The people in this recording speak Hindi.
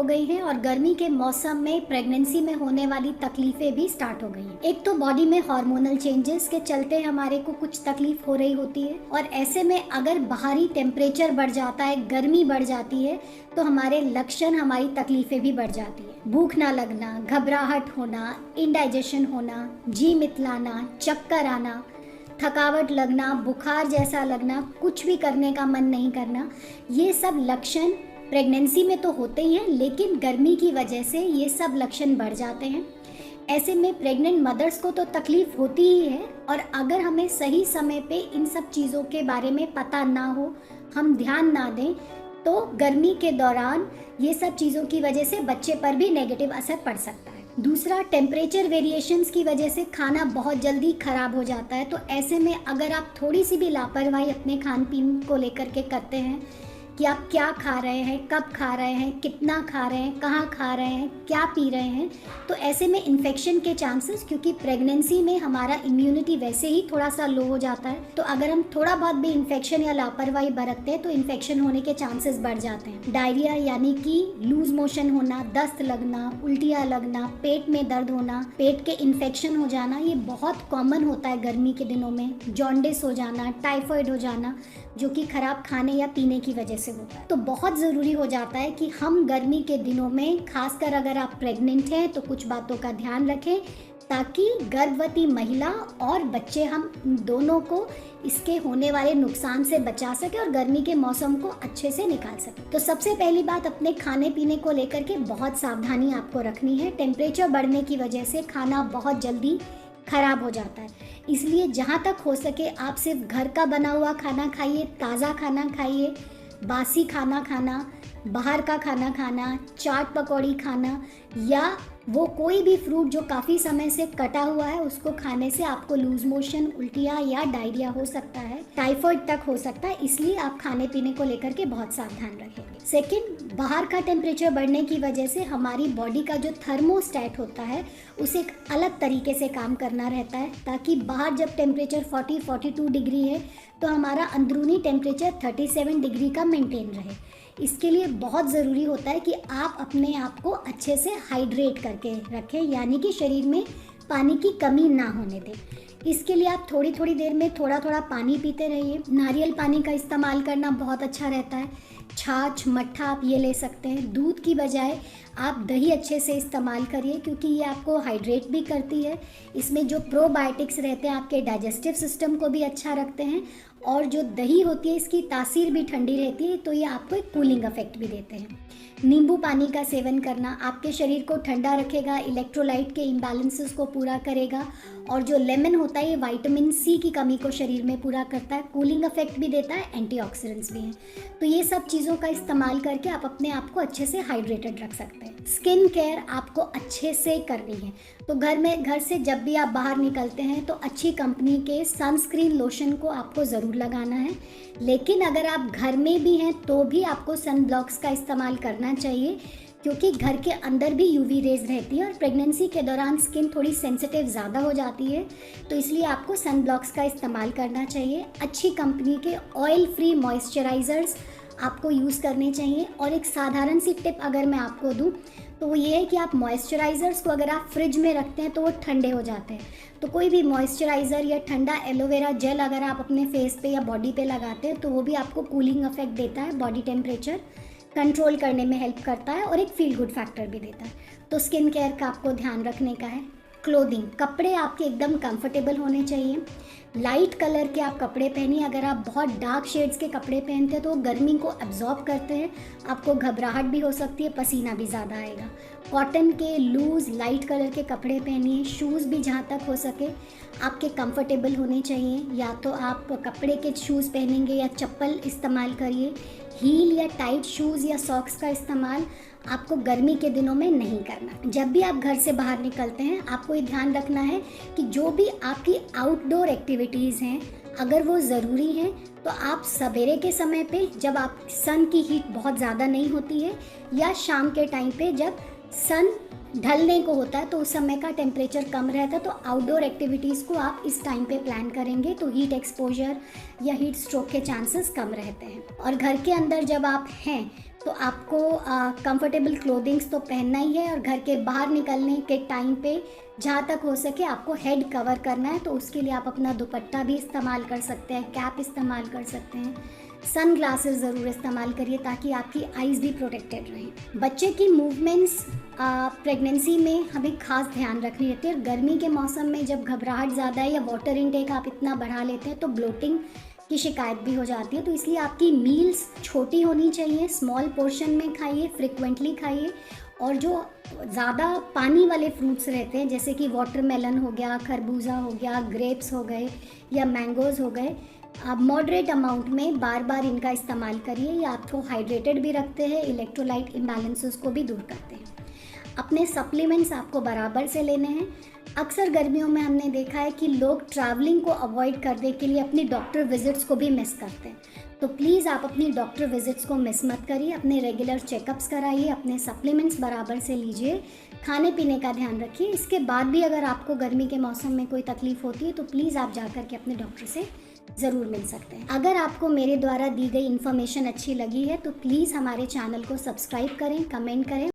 हो गई हैं और गर्मी के मौसम में प्रेगनेंसी में होने वाली तकलीफें भी स्टार्ट हो गई हैं। एक तो बॉडी में हार्मोनल चेंजेस के चलते हमारे को कुछ तकलीफ हो रही होती है और ऐसे में अगर बाहरी टेम्परेचर बढ़ जाता है, गर्मी बढ़ जाती है, तो हमारे लक्षण, हमारी तकलीफें भी बढ़ जाती है। भूख ना लगना, घबराहट होना, इंडाइजेशन होना, जी मितलाना, चक्कर आना, थकावट लगना, बुखार जैसा लगना, कुछ भी करने का मन नहीं करना, ये सब लक्षण प्रेगनेंसी में तो होते ही हैं, लेकिन गर्मी की वजह से ये सब लक्षण बढ़ जाते हैं। ऐसे में प्रेग्नेंट मदर्स को तो तकलीफ होती ही है और अगर हमें सही समय पे इन सब चीज़ों के बारे में पता ना हो, हम ध्यान ना दें, तो गर्मी के दौरान ये सब चीज़ों की वजह से बच्चे पर भी नेगेटिव असर पड़ सकता है। दूसरा, टेम्परेचर वेरिएशंस की वजह से खाना बहुत जल्दी ख़राब हो जाता है। तो ऐसे में अगर आप थोड़ी सी भी लापरवाही अपने खान पीन को लेकर के करते हैं कि आप क्या खा रहे हैं, कब खा रहे हैं, कितना खा रहे हैं, कहाँ खा रहे हैं, क्या पी रहे हैं, तो ऐसे में इन्फेक्शन के चांसेस, क्योंकि प्रेगनेंसी में हमारा इम्यूनिटी वैसे ही थोड़ा सा लो हो जाता है, तो अगर हम थोड़ा बहुत भी इन्फेक्शन या लापरवाही बरतते हैं तो इन्फेक्शन होने के चांसेस बढ़ जाते हैं। डायरिया यानी कि लूज मोशन होना, दस्त लगना, उल्टियाँ लगना, पेट में दर्द होना, पेट के इन्फेक्शन हो जाना, ये बहुत कॉमन होता है गर्मी के दिनों में। जॉन्डिस हो जाना, टाइफाइड हो जाना, जो कि खराब खाने या पीने की वजह से होता है। तो बहुत ज़रूरी हो जाता है कि हम गर्मी के दिनों में, खासकर अगर आप प्रेग्नेंट हैं, तो कुछ बातों का ध्यान रखें ताकि गर्भवती महिला और बच्चे, हम दोनों को इसके होने वाले नुकसान से बचा सके और गर्मी के मौसम को अच्छे से निकाल सके। तो सबसे पहली बात, अपने खाने पीने को लेकर के बहुत सावधानी आपको रखनी है। टेम्परेचर बढ़ने की वजह से खाना बहुत जल्दी खराब हो जाता है, इसलिए जहाँ तक हो सके आप सिर्फ घर का बना हुआ खाना खाइए, ताज़ा खाना खाइए। बासी खाना खाना, बाहर का खाना खाना, चाट पकौड़ी खाना या वो कोई भी फ्रूट जो काफ़ी समय से कटा हुआ है, उसको खाने से आपको लूज मोशन, उल्टियाँ या डायरिया हो सकता है, टाइफाइड तक हो सकता है। इसलिए आप खाने पीने को लेकर के बहुत सावधान रहेंगे। सेकंड, बाहर का टेम्परेचर बढ़ने की वजह से हमारी बॉडी का जो थर्मोस्टेट होता है उसे एक अलग तरीके से काम करना रहता है, ताकि बाहर जब टेम्परेचर 40-42 डिग्री है तो हमारा अंदरूनी टेम्परेचर 37 डिग्री का मेंटेन रहे। इसके लिए बहुत ज़रूरी होता है कि आप अपने आप को अच्छे से हाइड्रेट करके रखें, यानी कि शरीर में पानी की कमी ना होने दें। इसके लिए आप थोड़ी थोड़ी देर में थोड़ा थोड़ा पानी पीते रहिए। नारियल पानी का इस्तेमाल करना बहुत अच्छा रहता है। छाछ, मट्ठा आप ये ले सकते हैं। दूध की बजाय आप दही अच्छे से इस्तेमाल करिए, क्योंकि ये आपको हाइड्रेट भी करती है। इसमें जो प्रोबायोटिक्स रहते हैं आपके डाइजेस्टिव सिस्टम को भी अच्छा रखते हैं, और जो दही होती है इसकी तासीर भी ठंडी रहती है, तो ये आपको एक कूलिंग इफेक्ट भी देते हैं। नींबू पानी का सेवन करना आपके शरीर को ठंडा रखेगा, इलेक्ट्रोलाइट के इम्बैलेंसेस को पूरा करेगा, और जो लेमन होता है ये विटामिन सी की कमी को शरीर में पूरा करता है, कूलिंग इफेक्ट भी देता है, एंटीऑक्सीडेंट्स भी हैं। तो ये सब चीज़ों का इस्तेमाल करके आप अपने आप को अच्छे से हाइड्रेटेड रख सकते हैं। स्किन केयर आपको अच्छे से करनी है, तो घर से जब भी आप बाहर निकलते हैं तो अच्छी कंपनी के सनस्क्रीन लोशन को आपको ज़रूर लगाना है। लेकिन अगर आप घर में भी हैं तो भी आपको सन ब्लॉक्स का इस्तेमाल करना चाहिए, क्योंकि घर के अंदर भी यूवी रेज रहती है और प्रेगनेंसी के दौरान स्किन थोड़ी सेंसिटिव ज़्यादा हो जाती है, तो इसलिए आपको सन ब्लॉक्स का इस्तेमाल करना चाहिए। अच्छी कंपनी के ऑयल फ्री मॉइस्चराइज़र्स आपको यूज़ करने चाहिए। और एक साधारण सी टिप अगर मैं आपको दूं तो वो ये है कि आप मॉइस्चराइज़र्स को अगर आप फ्रिज में रखते हैं तो वो ठंडे हो जाते हैं, तो कोई भी मॉइस्चराइज़र या ठंडा एलोवेरा जेल अगर आप अपने फेस पे या बॉडी पे लगाते हैं तो वो भी आपको कूलिंग इफेक्ट देता है, बॉडी टेम्परेचर कंट्रोल करने में हेल्प करता है और एक फील गुड फैक्टर भी देता है। तो स्किन केयर का आपको ध्यान रखने का है। क्लोथिंग, कपड़े आपके एकदम कंफर्टेबल होने चाहिए। लाइट कलर के आप कपड़े पहनिए। अगर आप बहुत डार्क शेड्स के कपड़े पहनते हैं तो गर्मी को एब्जॉर्ब करते हैं, आपको घबराहट भी हो सकती है, पसीना भी ज़्यादा आएगा। कॉटन के लूज़ लाइट कलर के कपड़े पहनिए। शूज़ भी जहाँ तक हो सके आपके कंफर्टेबल होने चाहिए, या तो आप कपड़े के शूज़ पहनेंगे या चप्पल इस्तेमाल करिए। हील या टाइट शूज़ या सॉक्स का इस्तेमाल आपको गर्मी के दिनों में नहीं करना। जब भी आप घर से बाहर निकलते हैं आपको ये ध्यान रखना है कि जो भी आपकी आउटडोर एक्टिविटीज़ हैं अगर वो ज़रूरी हैं तो आप सवेरे के समय पे जब आप सन की हीट बहुत ज़्यादा नहीं होती है, या शाम के टाइम पे जब सन ढलने को होता है तो उस समय का टेम्परेचर कम रहता है, तो आउटडोर एक्टिविटीज़ को आप इस टाइम पे प्लान करेंगे तो हीट एक्सपोजर या हीट स्ट्रोक के चांसेस कम रहते हैं। और घर के अंदर जब आप हैं तो आपको कंफर्टेबल क्लोथिंग्स तो पहनना ही है, और घर के बाहर निकलने के टाइम पे जहाँ तक हो सके आपको हेड कवर करना है, तो उसके लिए आप अपना दुपट्टा भी इस्तेमाल कर सकते हैं, कैप इस्तेमाल कर सकते हैं, सन ग्लासेस ज़रूर इस्तेमाल करिए ताकि आपकी आइज़ भी प्रोटेक्टेड रहें। बच्चे की मूवमेंट्स प्रेगनेंसी में हमें खास ध्यान रखनी रहती है। गर्मी के मौसम में जब घबराहट ज़्यादा है या वाटर इनटेक आप इतना बढ़ा लेते हैं तो ब्लोटिंग की शिकायत भी हो जाती है। तो इसलिए आपकी मील्स छोटी होनी चाहिए, स्मॉल पोर्शन में खाइए, फ्रिक्वेंटली खाइए, और जो ज़्यादा पानी वाले फ्रूट्स रहते हैं जैसे कि वाटरमेलन हो गया, खरबूजा हो गया, ग्रेप्स हो गए या मैंगोज़ हो गए, आप मॉडरेट अमाउंट में बार बार इनका इस्तेमाल करिए। ये आपको हाइड्रेटेड भी रखते हैं, इलेक्ट्रोलाइट इम्बैलेंसेस को भी दूर करते हैं। अपने सप्लीमेंट्स आपको बराबर से लेने हैं। अक्सर गर्मियों में हमने देखा है कि लोग ट्रैवलिंग को अवॉइड करने के लिए अपनी डॉक्टर विजिट्स को भी मिस करते हैं, तो प्लीज़ आप अपनी डॉक्टर विजिट्स को मिस मत करिए। अपने रेगुलर चेकअप्स कराइए, अपने सप्लीमेंट्स बराबर से लीजिए, खाने पीने का ध्यान रखिए। इसके बाद भी अगर आपको गर्मी के मौसम में कोई तकलीफ़ होती है तो प्लीज़ आप जा कर के अपने डॉक्टर से ज़रूर मिल सकते हैं। अगर आपको मेरे द्वारा दी गई इन्फॉर्मेशन अच्छी लगी है तो प्लीज़ हमारे चैनल को सब्सक्राइब करें, कमेंट करें।